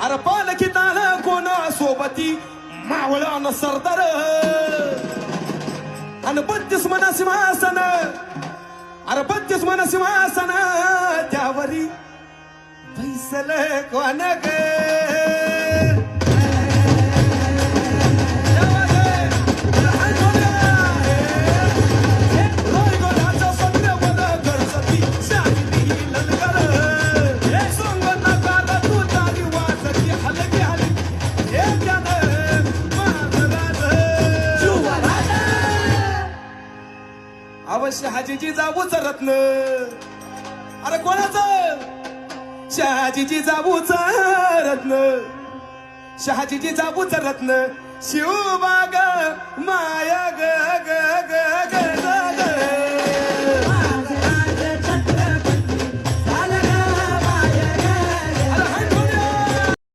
अरे पालखीतान कोणा सोबती मावळान सरदार आणि 32 मन सिंहासन अरे 32 मन सिंहासन त्यावरी बैसल कोण ग अवश्य शहाजीची जाऊच रत्न अरे कोणाचं शहाजीची जाऊच रत्न शहाजीची जाऊच रत्न शिवबाग माया ग ग ग ग